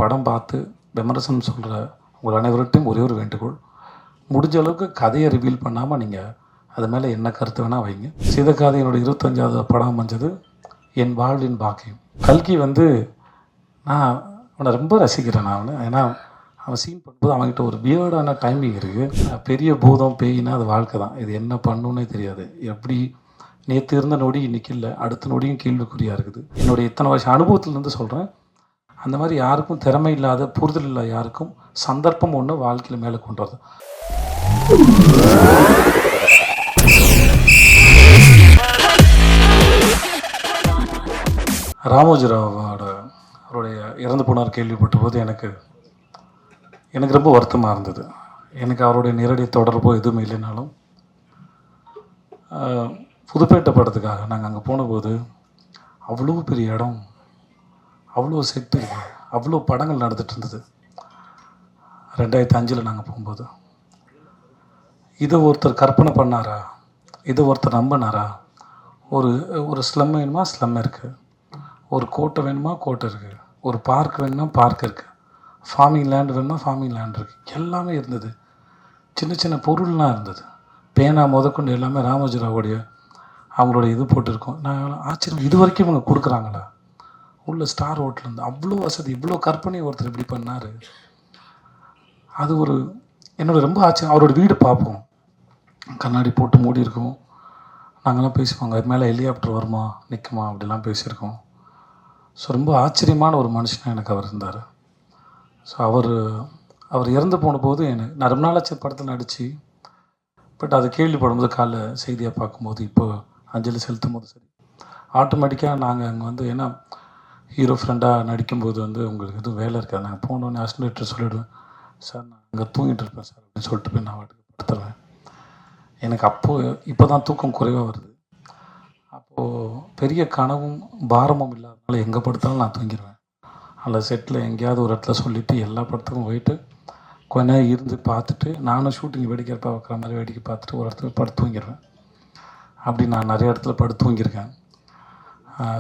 படம் பார்த்து விமர்சனம் சொல்கிற உங்கள் அனைவர்கிட்டையும் ஒரே ஒரு வேண்டுகோள், முடிஞ்ச அளவுக்கு கதையை ரிவீல் பண்ணாமல் நீங்கள் அது மேலே என்ன கருத்து வேணால் வைங்க. சீதக்காதி என்னோட 25வது படம் அமைஞ்சது என் வாழ்வின் பாக்கியம். கல்கி வந்து நான் அவனை ரொம்ப ரசிக்கிறேன். நான் அவனை ஏன்னா அவன் சீன் பண்ணும்போது அவன்கிட்ட ஒரு வியர்டான டைமிங் இருக்குது. பெரிய பூதம் பேயினா அது வாழ்க்கை தான். இது என்ன பண்ணுன்னே தெரியாது. எப்படி நேற்று இருந்த நொடி இன்றைக்கி இல்லை, அடுத்த நொடியும் கேள்விக்குறியாக இருக்குது. என்னுடைய இத்தனை வருஷம் அனுபவத்திலேருந்து சொல்கிறேன். அந்த மாதிரி யாருக்கும் திறமை இல்லாத புரிதல் இல்லாத யாருக்கும் சந்தர்ப்பம் ஒன்று வாழ்க்கையில் மேலே கொண்டு வருது. ராமோஜிராவோட அவருடைய இறந்து போனார் கேள்விப்பட்ட போது எனக்கு ரொம்ப வருத்தமாக இருந்தது. எனக்கு அவருடைய நேரடி தொடர்போ எதுவுமே இல்லைனாலும் புதுப்பேட்டை படத்துக்காக நாங்கள் அங்கே போனபோது அவ்வளோ பெரிய இடம், அவ்வளோ செட்டு இருக்கு, அவ்வளோ படங்கள் நடந்துட்டு இருந்தது. 2005 நாங்கள் போகும்போது இதை ஒருத்தர் கற்பனை பண்ணாரா, இதை ஒருத்தர் நம்பினாரா? ஒரு ஸ்லம் வேணுமா, ஸ்லம் இருக்குது. ஒரு கோட்டை வேணுமா, கோட்டை இருக்குது. ஒரு பார்க் வேணுமா, பார்க் இருக்குது. ஃபார்மிங் லேண்ட் வேணுமா, ஃபார்மிங் லேண்ட் இருக்குது. எல்லாமே இருந்தது. சின்ன சின்ன பொருள்லாம் இருந்தது. பேனா முதற்கொண்டு எல்லாமே ராமோஜிராவோடைய அவங்களுடைய இது போட்டிருக்கோம். நான் ஆச்சரியம், இது வரைக்கும் இவங்க கொடுக்குறாங்களா? உள்ள ஸ்டார் ஹோட்டலேருந்து அவ்வளோ வசதி, இவ்வளோ கற்பனை ஒருத்தர் இப்படி பண்ணார். அது என்னோட ரொம்ப ஆச்சரியம். அவரோட வீடு பார்ப்போம், கண்ணாடி போட்டு மூடி இருக்கும். நாங்கள்லாம் பேசுவாங்க, அது மேலே ஹெலிகாப்டர் வருமா நிற்குமா அப்படிலாம் பேசியிருக்கோம். ஸோ ரொம்ப ஆச்சரியமான ஒரு மனுஷனாக எனக்கு அவர் இருந்தார். ஸோ அவர் இறந்து போன போது நான் ரொம்ப நாளாச்சு படத்தில் நடித்து, பட் அதை கேள்விப்படும்போது காலைல செய்தியாக பார்க்கும்போது இப்போ அஞ்சலி செலுத்தும் போது சரி, ஆட்டோமேட்டிக்காக நாங்கள் அங்கே வந்து ஏன்னா ஹீரோ ஃப்ரெண்டாக நடிக்கும்போது வந்து உங்களுக்கு எதுவும் வேலை இருக்காது. நாங்கள் போனோடனே அசிஸ்டன்ட் சொல்லிவிடுவேன், சார் நான் அங்கே தூங்கிட்டு இருப்பேன் சார் அப்படின்னு சொல்லிட்டு போய் நான் வாட்டுக்கு படுத்துருவேன். எனக்கு இப்போ தான் தூக்கம் குறைவாக வருது. அப்போது பெரிய கனவும் பாரமும் இல்லாதனால எங்கே படுத்தாலும் நான் தூங்கிடுவேன். அந்த செட்டில் எங்கேயாவது ஒரு இடத்துல சொல்லிவிட்டு எல்லா படத்துக்கும் போயிட்டு கொஞ்ச நேரம் இருந்து பார்த்துட்டு நானும் ஷூட்டிங் வேடிக்கை பார்க்குற மாதிரி வேடிக்கை பார்த்துட்டு ஒரு இடத்துல படுத்து தூங்கிடுவேன். அப்படி நான் நிறைய இடத்துல படுத்து தூங்கியிருக்கேன்.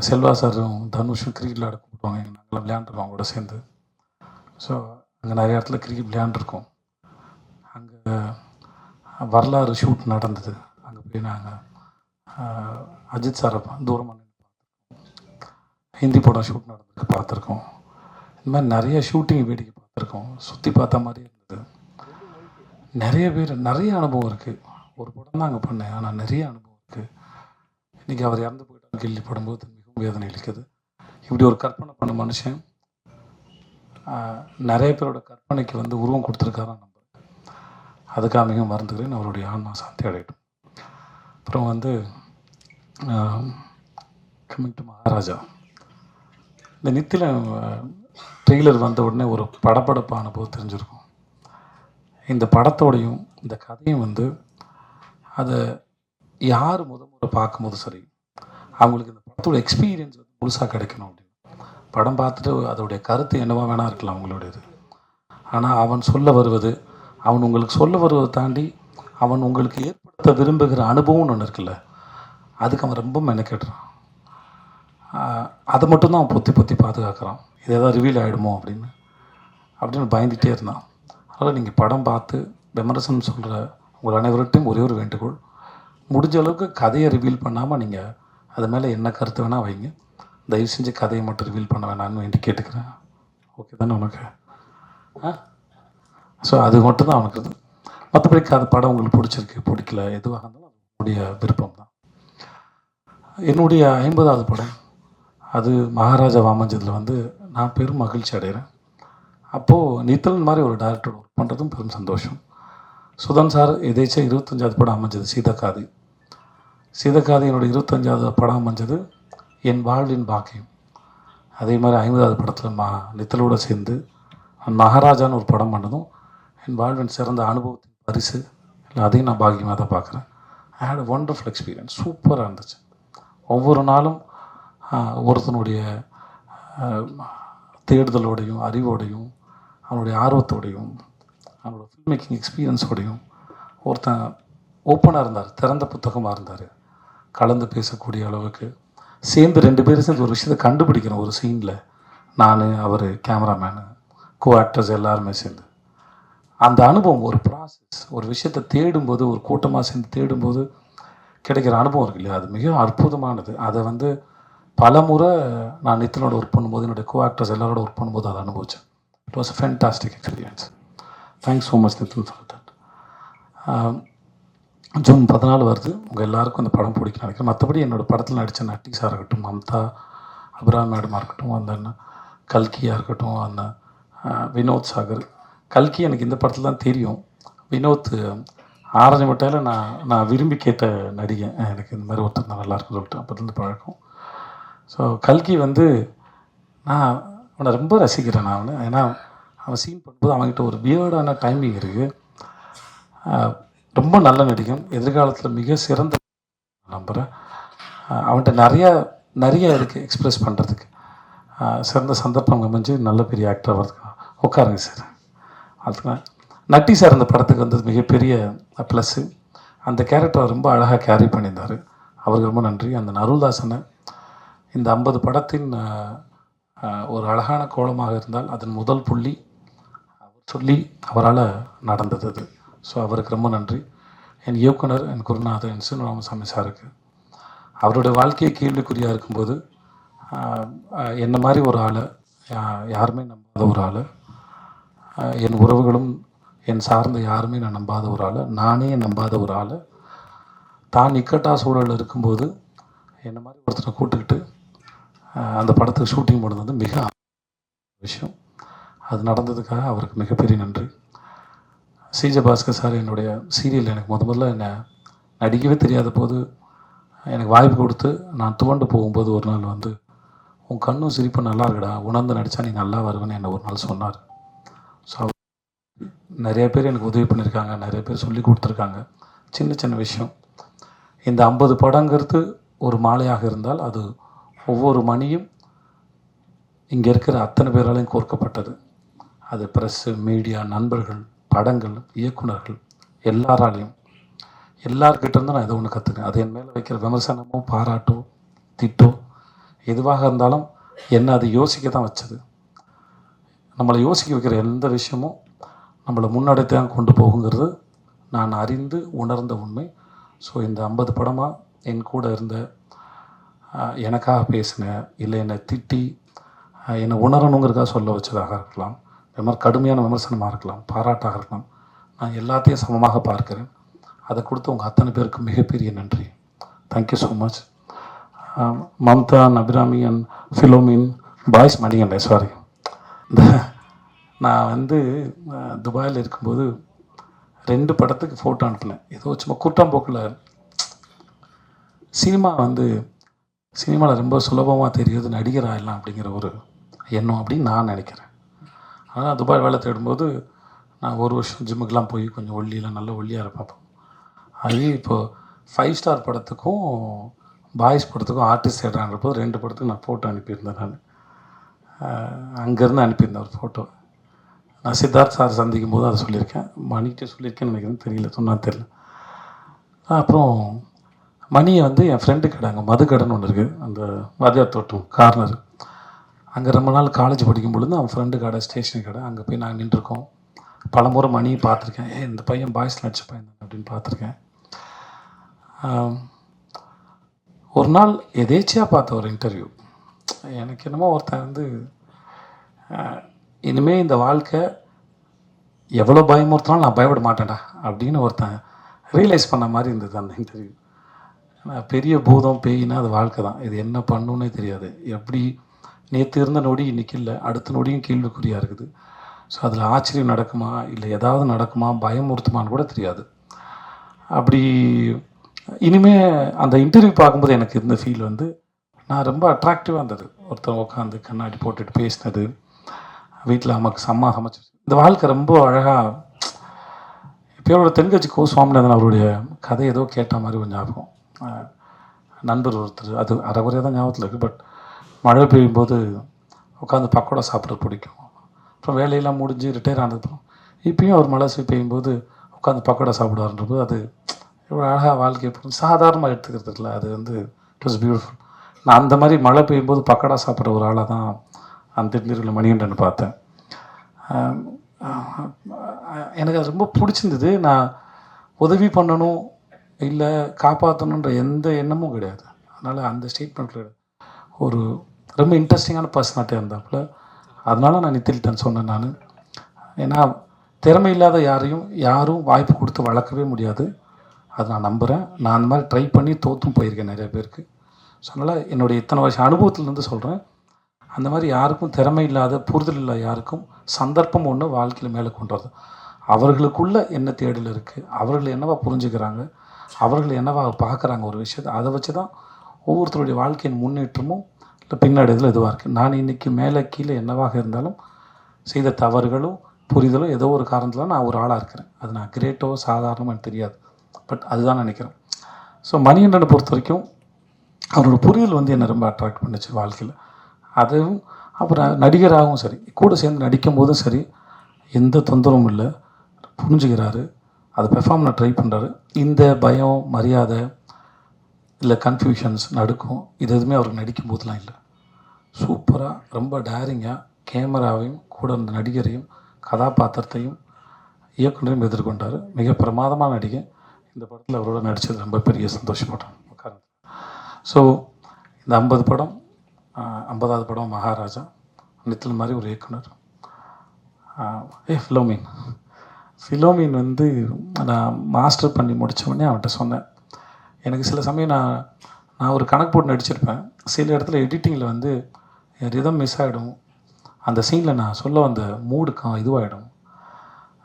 செல்வா சாரும் தனுஷும் கிரிக்கெட் விளையாட கூப்பிடுவாங்க, நாங்களாம் விளையாண்டுருக்கோம் அவங்களோட சேர்ந்து. ஸோ அங்கே நிறைய இடத்துல கிரிக்கெட் விளையாண்டுருக்கோம். அங்கே வரலாறு ஷூட் நடந்தது. அங்கே போய் நாங்கள் அஜித் சாரை தூரமாக ஹிந்தி படம் ஷூட் நடந்திருக்கு பார்த்துருக்கோம். இந்த மாதிரி நிறைய ஷூட்டிங் வேடிக்கை பார்த்துருக்கோம். சுற்றி பார்த்த மாதிரி இருந்தது. நிறைய பேர் நிறைய அனுபவம் இருக்குது. ஒரு படம் தான் அங்கே பண்ணேன், ஆனால் நிறைய அனுபவம் இருக்குது. இன்றைக்கி அவர் இறந்து போயிட்டார் கேள்விப்படும்போது மிகவும் வேதனை அளிக்குது. இப்படி ஒரு கற்பனை பண்ண மனுஷன் நிறைய பேரோட கற்பனைக்கு வந்து உருவம் கொடுத்துருக்காரான்னு நம்புறேன். அதுக்காக மிகவும் மறந்துக்கிறேன். அவருடைய ஆன்மா சாந்தி அடையட்டும். அப்புறம் வந்து கமிங் டு மகாராஜா, இந்த நித்தில ட்ரெய்லர் வந்த உடனே ஒரு படப்படப்பான போது தெரிஞ்சிருக்கும். இந்த படத்தோடையும் இந்த கதையும் வந்து அதை யார் முறை பார்க்கும்போது சரி, அவங்களுக்கு இந்த படத்தோட எக்ஸ்பீரியன்ஸ் வந்து முழுசாக கிடைக்கணும் அப்படின்னு. படம் பார்த்துட்டு அதோடைய கருத்து என்னவா வேணா இருக்கலாம் அவங்களுடையது. ஆனால் அவன் சொல்ல வருவது, அவன் உங்களுக்கு சொல்ல வருவதை தாண்டி அவன் உங்களுக்கு ஏற்படுத்த விரும்புகிற அனுபவம்னு ஒன்று இருக்குல்ல, அதுக்கு அவன் ரொம்ப மெனக்கெடுறான். அதை மட்டும்தான் அவன் பொத்தி பாதுகாக்கிறான். இது எதாவது ரிவீல் ஆகிடுமோ அப்படின்னு பயந்துகிட்டே இருந்தான். அதனால் நீங்கள் படம் பார்த்து விமர்சனம் சொல்கிற உங்கள் அனைவர்கிட்டையும் ஒரே ஒரு வேண்டுகோள், முடிஞ்ச அளவுக்கு கதையை ரிவீல் பண்ணாமல் நீங்கள் அது மேலே என்ன கருத்து வேணால் வைங்க. தயவு செஞ்சு கதையை மட்டும் ரிவீல் பண்ண வேணான்னு வேண்டி கேட்டுக்கிறேன். ஓகே தானே உனக்கு? ஸோ அது மட்டும் தான் அவனுக்கு. மற்றபடி அது படம் உங்களுக்கு பிடிச்சிருக்கு பிடிக்கல எதுவாக இருந்தாலும் என்னுடைய விருப்பம் தான். என்னுடைய 50வது படம் அது மகாராஜா அமைஞ்சதில் வந்து நான் பெரும் மகிழ்ச்சி அடைகிறேன். அப்போது நித்தலன் மாதிரி ஒரு டைரக்டர் ஒர்க் பண்ணுறதும் பெரும் சந்தோஷம். சுதன் சார் எதேச்சும் 25வது படம் அமைஞ்சது சீதக்காதி. என்னோட 25வது படம் அமைஞ்சது என் வாழ்வின் பாக்கியம். அதே மாதிரி 50வது படத்தில் நித்தலோடு சேர்ந்து மகாராஜான்னு ஒரு படம் பண்ணதும் என் வாழ்வின் சிறந்த அனுபவத்தின் பரிசு இல்லை, அதையும் நான் பாக்கியமாக தான் பார்க்குறேன். ஐ ஹேட் அ ஒண்டர்ஃபுல் எக்ஸ்பீரியன்ஸ். சூப்பராக இருந்துச்சு. ஒவ்வொரு நாளும் ஒருத்தனுடைய தேடுதலோடையும் அறிவோடையும் அவனுடைய ஆர்வத்தோடையும் அவனோட ஃபில்ம் மேக்கிங் எக்ஸ்பீரியன்ஸோடையும் ஒருத்தன் ஓப்பனாக இருந்தார், திறந்த புத்தகமாக இருந்தார். கலந்து பேசக்கூடிய அளவுக்கு சேர்ந்து 2 பேரும் சேர்ந்து ஒரு விஷயத்தை கண்டுபிடிக்கிறோம் ஒரு சீனில். நான், அவர், கேமராமேனு கோ ஆக்டர்ஸ் எல்லாருமே சேர்ந்து. அந்த அனுபவம் ஒரு ப்ராசஸ், ஒரு விஷயத்தை தேடும்போது, ஒரு கூட்டமாக சேர்ந்து தேடும்போது கிடைக்கிற அனுபவம் இருக்கு இல்லையா, அது மிக அற்புதமானது. அதை வந்து பல முறை நான் நித்தினோட ஒர்க் பண்ணும்போது, என்னுடைய கோ ஆக்டர்ஸ் எல்லாரோட ஒர்க் பண்ணும்போது அதை அனுபவித்தேன். It was a fantastic experience. Thanks so much Nithin for that. June 14 வருது. உங்கள் எல்லாருக்கும் அந்த படம் பிடிக்கும் நினைக்கிறேன். மற்றபடி என்னோடய படத்தில் நடித்த நட்டிஸாக இருக்கட்டும், மம்தா, அபிராம் மேடமாக இருக்கட்டும், அந்த அண்ணன் கல்கியாக இருக்கட்டும், அந்த வினோத் சாகர். கல்கி எனக்கு இந்த படத்தில் தான் தெரியும். வினோத் ஆரஞ்சு மட்டையில் நான் விரும்பி கேட்ட நடிகை. எனக்கு இந்த மாதிரி ஒருத்தர் தான் நல்லாயிருக்கும் சொல்லிட்டு அப்போதுலேருந்து பழக்கம். ஸோ கல்கி வந்து நான் அவனை ரொம்ப ரசிக்கிறேன். நான் அவனை, ஏன்னா அவன் சீன் பண்ணும்போது அவன்கிட்ட ஒரு வியர்டான டைமிங் இருக்குது. ரொம்ப நல்ல நடிகன். எதிர்காலத்தில் மிக சிறந்த நம்புகிறேன். அவன்கிட்ட நிறைய இருக்குது எக்ஸ்ப்ரெஸ் பண்ணுறதுக்கு. சிறந்த சந்தர்ப்பம் அமைஞ்சு நல்ல பெரிய ஆக்டர் வரதுக்கு. உட்காருங்க சார். அதுக்கு நட்டி சார் அந்த படத்துக்கு வந்தது மிகப்பெரிய ப்ளஸ்ஸு. அந்த கேரக்டரை ரொம்ப அழகாக கேரி பண்ணியிருந்தார். அவருக்கு ரொம்ப நன்றி. அந்த அருள்தாசனை இந்த 50 படத்தின் ஒரு அழகான கோலமாக இருந்தால் அதன் முதல் புள்ளி அவர் சொல்லி அவரால் நடந்தது அது. ஸோ அவருக்கு ரொம்ப நன்றி. என் இயக்குனர், என் குருநாதர், என் சின் ராமசாமி சாருக்கு அவருடைய வாழ்க்கையை கேள்விக்குறியாக இருக்கும்போது என்ன மாதிரி ஒரு ஆளை, யாருமே நம்பாத ஒரு ஆளை, என் உறவுகளும் என் சார்ந்த யாருமே நான் நம்பாத ஒரு ஆளை, நானே நம்பாத ஒரு ஆளை, தான் இக்கட்டா சூழலில் இருக்கும்போது என்ன மாதிரி ஒருத்தரை கூப்பிட்டுக்கிட்டு அந்த படத்துக்கு ஷூட்டிங் போனது வந்து மிக விஷயம். அது நடந்ததுக்காக அவருக்கு மிகப்பெரிய நன்றி. சிஜே பாஸ்கர் சார் என்னுடைய சீரியல் எனக்கு முதல்ல என்னை நடிக்கவே தெரியாத போது எனக்கு வாய்ப்பு கொடுத்து நான் துவண்டு போகும்போது ஒரு நாள் வந்து, உன் கண்ணும் சிரிப்பு நல்லா இருக்குடா, உணர்ந்து நடித்தா நீ நல்லா வருவேன்னு என்னை ஒரு நாள் சொன்னார். ஸோ நிறைய பேர் எனக்கு உதவி பண்ணியிருக்காங்க, நிறைய பேர் சொல்லி கொடுத்துருக்காங்க. சின்ன சின்ன விஷயம். இந்த 50 படங்கிறது ஒரு மாலையாக இருந்தால் அது ஒவ்வொரு மணியும் இங்கே இருக்கிற அத்தனை பேராலையும் கோர்க்கப்பட்டது. அது ப்ரெஸ்ஸு, மீடியா, நண்பர்கள், படங்கள், இயக்குநர்கள், எல்லாராலையும், எல்லார்கிட்டேருந்து நான் ஏதோ ஒன்று கற்றுக்கேன். அது என் மேலே வைக்கிற விமர்சனமோ பாராட்டோ திட்டோ எதுவாக இருந்தாலும் என்னை அது யோசிக்க தான் வச்சது. நம்மளை யோசிக்க வைக்கிற எந்த விஷயமும் நம்மளை முன்னெடுத்து தான் கொண்டு போகுங்கிறது நான் அறிந்து உணர்ந்த உண்மை. ஸோ இந்த 50 படமாக என் கூட இருந்த, எனக்காக பேசின, இல்லை என்னை திட்டி என்னை உணரணுங்கிறதுக்காக சொல்ல வச்சதாக இருக்கலாம், இது மாதிரி கடுமையான விமர்சனமாக இருக்கலாம், பாராட்டாக இருக்கலாம், நான் எல்லாத்தையும் சமமாக பார்க்கிறேன். அதை கொடுத்து உங்கள் அத்தனை பேருக்கு மிகப்பெரிய நன்றி. Thank you so much. Mamta, Abirami and Philomin, boys மணிகண்டே, சாரி. நான் வந்து துபாயில் இருக்கும்போது 2 படத்துக்கு ஃபோட்டோ அனுப்பினேன். ஏதோ சும்மா கூட்டாம்போக்கில் சினிமாவில் ரொம்ப சுலபமாக தெரியுது நடிகர் ஆயிடலாம் அப்படிங்கிற ஒரு எண்ணம் அப்படின்னு நான் நினைக்கிறேன். ஆனால் துபாய் வேலை தேடும்போது நான் ஒரு வருஷம் ஜிம்முக்கெலாம் போய் கொஞ்சம் ஒல்லியெலாம் நல்லா ஒல்லியாக இருப்பேன். அது இப்போது 5 ஸ்டார் படத்துக்கும் பாய்ஸ் படத்துக்கும் ஆர்டிஸ்ட் தேடுறான்றப்போ 2 படத்துக்கு நான் ஃபோட்டோ அனுப்பியிருந்தேன். நான் அங்கேருந்து அனுப்பியிருந்தேன் ஒரு ஃபோட்டோ. நான் சித்தார்த் சார் சந்திக்கும் போது அதை சொல்லியிருக்கேன். மணிக்கிட்ட சொல்லியிருக்கேன்னு நினைக்கிறேன், தெரியல, சொன்னால் தெரியல. அப்புறம் மணியை வந்து என் ஃப்ரெண்டு கடை, அங்கே மது கடைன்னு ஒன்று இருக்குது, அந்த வாத்தியார் தோட்டம் கார்னர், அங்கே ரொம்ப நாள் காலேஜ் படிக்கும் பொழுது அவன் ஃப்ரெண்டு கடை, ஸ்டேஷனரி கடை, அங்கே போய் நாங்கள் நின்றுருக்கோம். பல முறை மணியை பார்த்துருக்கேன். இந்த பையன் பாய்ஸ் நடிச்ச பையன் தான் அப்படின்னு பார்த்துருக்கேன். ஒரு நாள் எதேச்சியாக பார்த்த ஒரு இன்டர்வியூ, எனக்கு என்னமோ ஒருத்தன் வந்து இனிமேல் இந்த வாழ்க்கை எவ்வளோ பயமுறுத்தினாலும் நான் பயப்பட மாட்டேன்டா அப்படின்னு ஒருத்தன் ரியலைஸ் பண்ண மாதிரி இருந்தது அந்த இன்டர்வியூ. பெரிய பூதம் பேயினா அது வாழ்க்கை தான், இது என்ன பண்ணுன்னே தெரியாது. எப்படி நேற்று இருந்த நொடி இன்றைக்கி இல்லை, அடுத்த நொடியும் கேள்விக்குறியாக இருக்குது. ஸோ அதில் ஆச்சரியம் நடக்குமா இல்லை ஏதாவது நடக்குமா, பயமுறுத்துமான்னு கூட தெரியாது. அப்படி இனிமேல் அந்த இன்டர்வியூ பார்க்கும்போது எனக்கு இருந்த ஃபீல் வந்து நான் ரொம்ப அட்ராக்டிவாக இருந்தது. ஒருத்தர் உட்காந்து கண்ணாடி போட்டுட்டு பேசினது, வீட்டில் அம்மா சமைச்சு, இந்த வாழ்க்கை ரொம்ப அழகாக. இப்போயோட தென்கட்சி கோ சுவாமிநாதன் அவருடைய கதை ஏதோ கேட்ட மாதிரி ஒரு ஞாபகம். நண்பர் ஒருத்தர், அது அரைகுறையாக தான் ஞாபகத்தில் இருக்குது, பட் மழை பெய்யும்போது உட்காந்து பக்கோடா சாப்பிட்றது பிடிக்கும். அப்புறம் வேலையெல்லாம் முடிஞ்சு ரிட்டையர் ஆனதுக்கப்புறம் இப்பயும் அவர் மழை பெய்யும்போது உட்காந்து பக்கோடா சாப்பிடுவார்ன்றபோது அது எவ்வளோ அழகாக வாழ்க்கையை சாதாரணமாக எடுத்துக்கிறது இல்லை, அது வந்து இட் வாஸ் பியூட்டிஃபுல். நான் அந்த மாதிரி மழை பெய்யும்போது பக்கோடா சாப்பிட்ற ஒரு ஆளாக தான் அந்த திருநெல்வேலி மணிகண்டன் பார்த்தேன். எனக்கு அது ரொம்ப பிடிச்சிருந்தது. நான் உதவி பண்ணணும் இல்லை காப்பாற்றணுன்ற எந்த எண்ணமும் கிடையாது. அதனால் அந்த ஸ்டேட்மெண்ட்டில் ஒரு ரொம்ப இன்ட்ரெஸ்டிங்கான பர்சனாலிட்டியாக இருந்தாப்புல. அதனால நான் நித்தில்டன் சொன்னேன் நான். ஏன்னா திறமை இல்லாத யாரும் வாய்ப்பு கொடுத்து வளர்க்கவே முடியாது. அதை நான் நம்புகிறேன். நான் அந்த மாதிரி ட்ரை பண்ணி தோற்றும் போயிருக்கேன் நிறைய பேருக்கு. ஸோ அதனால் என்னுடைய இத்தனை வருஷம் அனுபவத்துலேருந்து சொல்கிறேன், அந்த மாதிரி யாருக்கும் திறமை இல்லாத புரிதல் இல்லாத யாருக்கும் சந்தர்ப்பம் ஒன்று வாழ்க்கையில் மேலே கொண்டு வரது. அவர்களுக்குள்ள என்ன தேடல் இருக்குது, அவர்கள் என்னவா புரிஞ்சுக்கிறாங்க, அவர்கள் என்னவா பார்க்குறாங்க ஒரு விஷயத்தை, அதை வச்சு தான் ஒவ்வொருத்தருடைய வாழ்க்கையின் முன்னேற்றமும் இல்லை பின்னடைதலும் இதுவாக இருக்குது. நான் இன்றைக்கி மேலே கீழே என்னவாக இருந்தாலும் செய்த தவறுகளும் புரிதலும் ஏதோ ஒரு காரணத்தில் நான் ஒரு ஆளாக இருக்கிறேன். அது நான் கிரேட்டோ சாதாரணமாக எனக்கு தெரியாது, பட் அதுதான் நினைக்கிறேன். ஸோ மணிகண்டனை பொறுத்த வரைக்கும் அவரோட புரிதல் வந்து என்னை ரொம்ப அட்ராக்ட் பண்ணிச்சு வாழ்க்கையில். அதுவும் அப்புறம் நடிகராகவும் சரி, கூட சேர்ந்து நடிக்கும் போதும் சரி, எந்த தொந்தரவும் இல்லை, புரிஞ்சுக்கிறாரு, அதை பெர்ஃபார்ம் பண்ண ட்ரை பண்ணுறாரு. இந்த பயம் மரியாதை இல்லை கன்ஃபியூஷன்ஸ் நடுக்கும் இது எதுவுமே அவருக்கு நடிக்கும் போதெல்லாம் இல்லை. சூப்பராக ரொம்ப டேரிங்காக கேமராவையும் கூட இருந்த நடிகரையும் கதாபாத்திரத்தையும் இயக்குனரையும் எதிர்கொண்டார். மிக பிரமாதமான நடிகை. இந்த படத்தில் அவரோட நடித்தது ரொம்ப பெரிய சந்தோஷப்படுறேன். ஸோ இந்த 50 படம் 50வது படம் மகாராஜா. நித்தில் மாதிரி ஒரு இயக்குனர். ஃபிலோமின் வந்து நான் மாஸ்டர் பண்ணி முடித்த உடனே அவன்கிட்ட சொன்னேன், எனக்கு சில சமயம் நான் ஒரு கணக்கு போட்டு நடிச்சிருப்பேன். சில இடத்துல எடிட்டிங்கில் வந்து ரிதம் மிஸ் ஆகிடும், அந்த சீனில் நான் சொல்ல வந்த மூடுக்கு இதுவாகிடும்.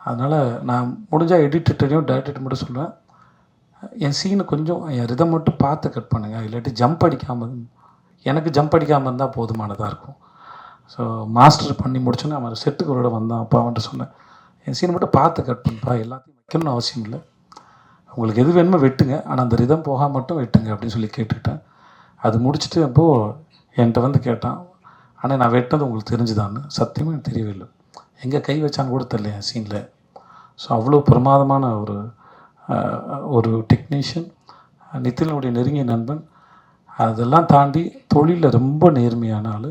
அதனால் நான் முடிஞ்சால் எடிட்டரையும் டைரக்டர் மட்டும் சொல்லுவேன், என் சீனை கொஞ்சம் என் ரிதம் மட்டும் பார்த்து கட் பண்ணுங்கள், இல்லாட்டி ஜம்ப் அடிக்காமல், எனக்கு ஜம்ப் அடிக்காமல் இருந்தால் போதுமானதாக இருக்கும். ஸோ மாஸ்டர் பண்ணி முடிச்சோன்னே அவன் செட்டுக்கு ஒரு வந்தான். அப்போ அவன்கிட்ட சொன்னேன், என் சீனை மட்டும் பார்த்து கட் பண்ணுப்பா, எல்லாத்தையும் வைக்கணும்னு அவசியம் இல்லை, உங்களுக்கு எது வேணுமோ வெட்டுங்க, ஆனால் அந்த ரிதம் போகாமல் மட்டும் வெட்டுங்க அப்படின்னு சொல்லி கேட்டுக்கிட்டேன். அது முடிச்சுட்டு அப்போது என்கிட்ட வந்து கேட்டான், ஆனால் நான் வெட்டினது உங்களுக்கு தெரிஞ்சுதான்னு. சத்தியமாக எனக்கு தெரியவே இல்லை, எங்கே கை வச்சான்னு கூட தெரியல என் சீனில். ஸோ அவ்வளோ பிரமாதமான ஒரு டெக்னீஷியன், நித்திலனுடைய நெருங்கிய நண்பன். அதெல்லாம் தாண்டி தொழிலில் ரொம்ப நேர்மையான ஆள்.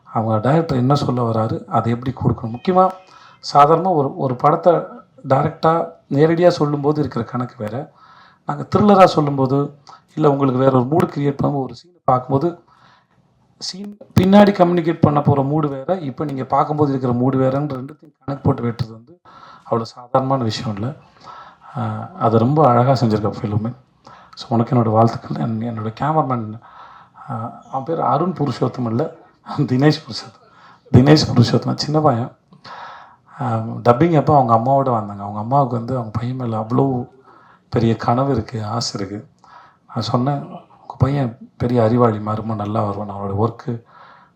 அவங்க டைரக்டர் என்ன சொல்ல வராரு அதை எப்படி கொடுக்கணும். முக்கியமாக சாதாரணமாக ஒரு படத்தை டைரெக்டாக நேரடியாக சொல்லும்போது இருக்கிற கணக்கு வேறு, நாங்கள் த்ரில்லராக சொல்லும்போது இல்லை உங்களுக்கு வேறு ஒரு மூடு க்ரியேட் பண்ணும்போது ஒரு சீனை பார்க்கும்போது சீன் பின்னாடி கம்யூனிகேட் பண்ண போகிற மூடு வேறு, இப்போ நீங்கள் பார்க்கும்போது இருக்கிற மூடு வேறுன்ற ரெண்டுத்தையும் கணக்கு போட்டு வெட்டுறது வந்து அவ்வளோ சாதாரணமான விஷயம் இல்லை. அதை ரொம்ப அழகாக செஞ்சுருக்க ஃபிலிமே. ஸோ உனக்கு என்னோடய வாழ்த்துக்கள். என்னோடய கேமராமேன் அவன் பேர் அருண் புருஷோத்தம் இல்லை, தினேஷ் புருஷோத்தம். சின்ன பையன். டப்பிங் அப்போ அவங்க அம்மாவோட வந்தாங்க. அவங்க அம்மாவுக்கு வந்து அவங்க பையன் மேலே அவ்வளோ பெரிய கனவு இருக்குது, ஆசை இருக்குது. நான் சொன்னேன், உங்கள் பையன் பெரிய அறிவாளி மாதிரி ரொம்ப நல்லா வருவான், அவனோட ஒர்க்கு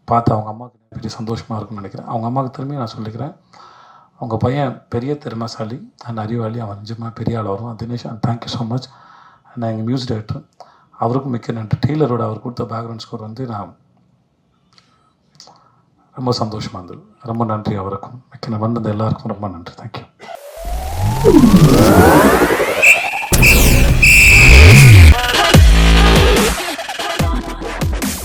பார்த்து அவங்க அம்மாவுக்கு பெரிய சந்தோஷமாக இருக்குன்னு நினைக்கிறேன். அவங்க அம்மாவுக்கு திரும்பி நான் சொல்லிக்கிறேன், உங்கள் பையன் பெரிய திறமைசாலி அண்ட் அறிவாளி, அவன் நிஜமாக பெரிய ஆள் வருவான். Dinesh and thank you so much. நான் எங்கள் மியூசிக் டைரக்டர், அவருக்கும் மிக்க நன்றி. டெய்லரோட அவர் கொடுத்த பேக்ரவுண்ட் ஸ்கோர் வந்து நான் ரொம்ப சந்தோஷமாக இருந்தது. ரொம்ப நன்றி அவருக்கும். மிக்க வந்தது எல்லாருக்கும் ரொம்ப நன்றி. தேங்க்யூ.